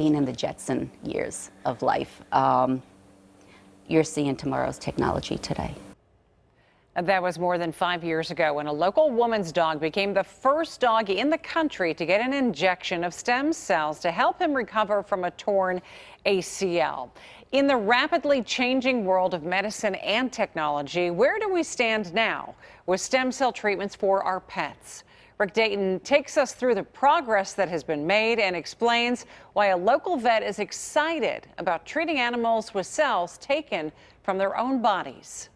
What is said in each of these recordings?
being in the Jetson years of life. You're seeing tomorrow's technology today. That was more than 5 years ago when a local woman's dog became the first dog in the country to get an injection of stem cells to help him recover from a torn ACL. In the rapidly changing world of medicine and technology, where do we stand now with stem cell treatments for our pets? Rick Dayton takes us through the progress that has been made and explains why a local vet is excited about treating animals with cells taken from their own bodies.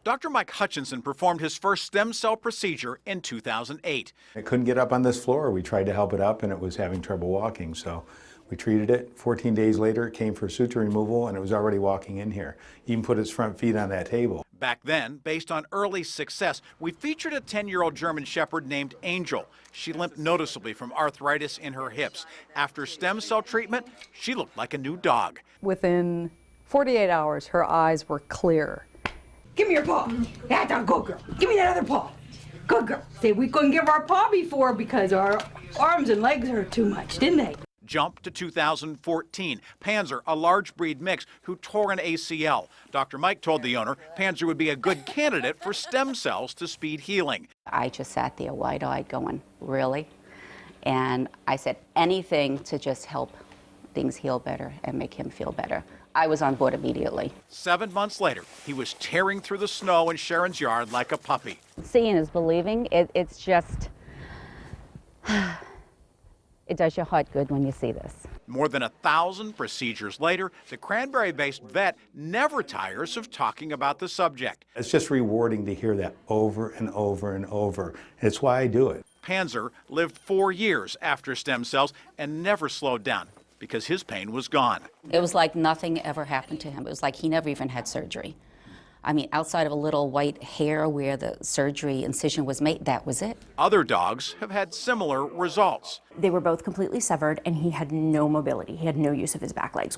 Dr. Mike Hutchinson performed his first stem cell procedure in 2008. It couldn't get up on this floor. We tried to help it up and it was having trouble walking. So we treated it. 14 days later, it came for suture removal and it was already walking in here. Even put its front feet on that table. Back then, based on early success, we featured a 10-year-old German Shepherd named Angel. She limped noticeably from arthritis in her hips. After stem cell treatment, she looked like a new dog. Within 48 hours, her eyes were clear. Give me your paw. That's a good girl. Give me that other paw. Good girl. See, we couldn't give our paw before because our arms and legs hurt too much, didn't they? Jump to 2014. Panzer, a large breed mix who tore an ACL. Dr. Mike told the owner Panzer would be a good candidate for stem cells to speed healing. I just sat there wide-eyed going, really? And I said anything to just help things heal better and make him feel better. I was on board immediately. 7 months later, he was tearing through the snow in Sharon's yard like a puppy. Seeing is believing. It's just, it does your heart good when you see this. More than 1,000 procedures later, the Cranberry-based vet never tires of talking about the subject. It's just rewarding to hear that over and over and over. It's why I do it. Panzer lived 4 years after stem cells and never slowed down because his pain was gone. It was like nothing ever happened to him. It was like he never even had surgery. I mean, outside of a little white hair where the surgery incision was made, that was it. Other dogs have had similar results. They were both completely severed and he had no mobility. He had no use of his back legs.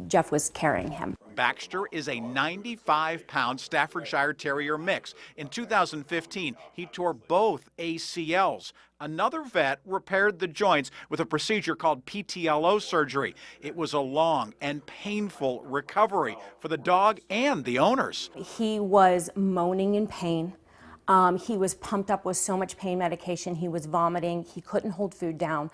Jeff was carrying him. Baxter is a 95-pound Staffordshire Terrier mix. In 2015, he tore both ACLs. Another vet repaired the joints with a procedure called PTLO surgery. It was a long and painful recovery for the dog and the owners. He was moaning in pain. He was pumped up with so much pain medication. He was vomiting. He couldn't hold food down.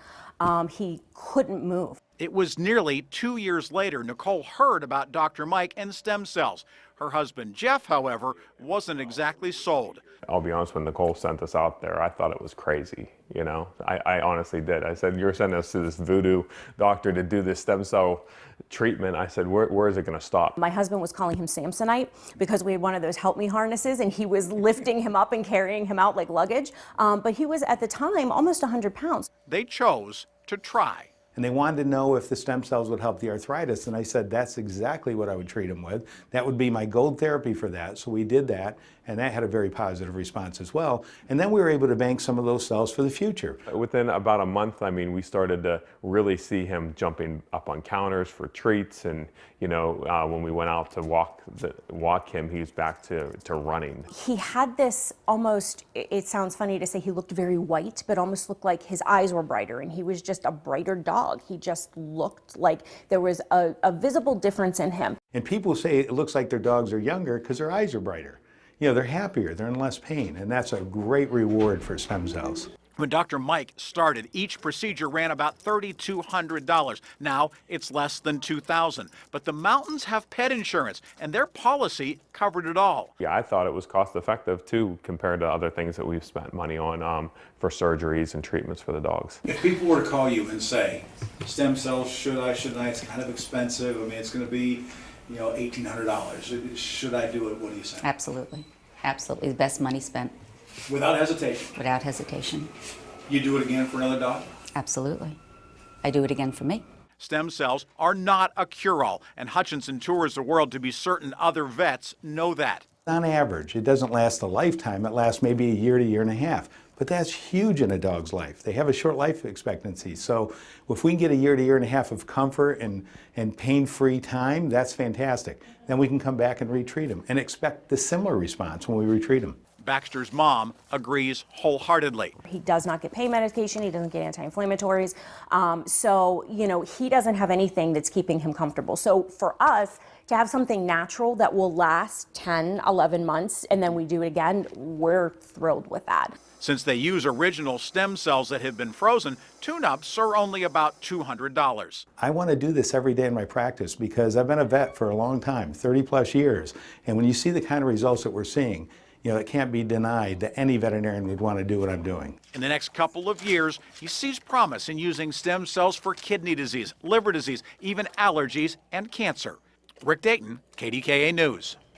He couldn't move. It was nearly 2 years later Nicole heard about Dr. Mike and stem cells. Her husband Jeff, however, wasn't exactly sold. I'll be honest, when Nicole sent us out there, I thought it was crazy, you know. I honestly did. I said, you're sending us to this voodoo doctor to do this stem cell treatment. I said, where is it going to stop? My husband was calling him Samsonite because we had one of those help me harnesses and he was lifting him up and carrying him out like luggage. But he was at the time almost 100 pounds. They chose to try. And they wanted to know if the stem cells would help the arthritis, and I said that's exactly what I would treat them with. That would be my gold therapy for that, so we did that, and that had a very positive response as well. And then we were able to bank some of those cells for the future. Within about a month, I mean, we started to really see him jumping up on counters for treats, and you know, when we went out to walk him, he was back to running. He had this almost, it sounds funny to say he looked very white, but almost looked like his eyes were brighter, and he was just a brighter dog. He just looked like there was a visible difference in him. And people say it looks like their dogs are younger because their eyes are brighter. You know, they're happier, they're in less pain, and that's a great reward for stem cells. When Dr. Mike started, each procedure ran about $3,200. Now it's less than $2,000. But the Mountains have pet insurance, and their policy covered it all. Yeah, I thought it was cost effective too compared to other things that we've spent money on for surgeries and treatments for the dogs. If people were to call you and say, stem cells, should I, it's kind of expensive, I mean, it's going to be, you know, $1,800. Should I do it? What do you say? Absolutely. Absolutely. The best money spent. Without hesitation? Without hesitation. You do it again for another dog? Absolutely. I do it again for me. Stem cells are not a cure-all, and Hutchinson tours the world to be certain other vets know that. On average, it doesn't last a lifetime. It lasts maybe a year to year and a half. But that's huge in a dog's life. They have a short life expectancy. So if we can get a year to year and a half of comfort and pain-free time, that's fantastic. Then we can come back and retreat them and expect the similar response when we retreat them. Baxter's mom agrees wholeheartedly. He does not get pain medication. He doesn't get anti-inflammatories. So, you know, he doesn't have anything that's keeping him comfortable. So for us to have something natural that will last 10, 11 months, and then we do it again, we're thrilled with that. Since they use original stem cells that have been frozen, tune-ups are only about $200. I want to do this every day in my practice because I've been a vet for a long time, 30 plus years. And when you see the kind of results that we're seeing, you know, it can't be denied that any veterinarian would want to do what I'm doing. In the next couple of years, he sees promise in using stem cells for kidney disease, liver disease, even allergies and cancer. Rick Dayton, KDKA News.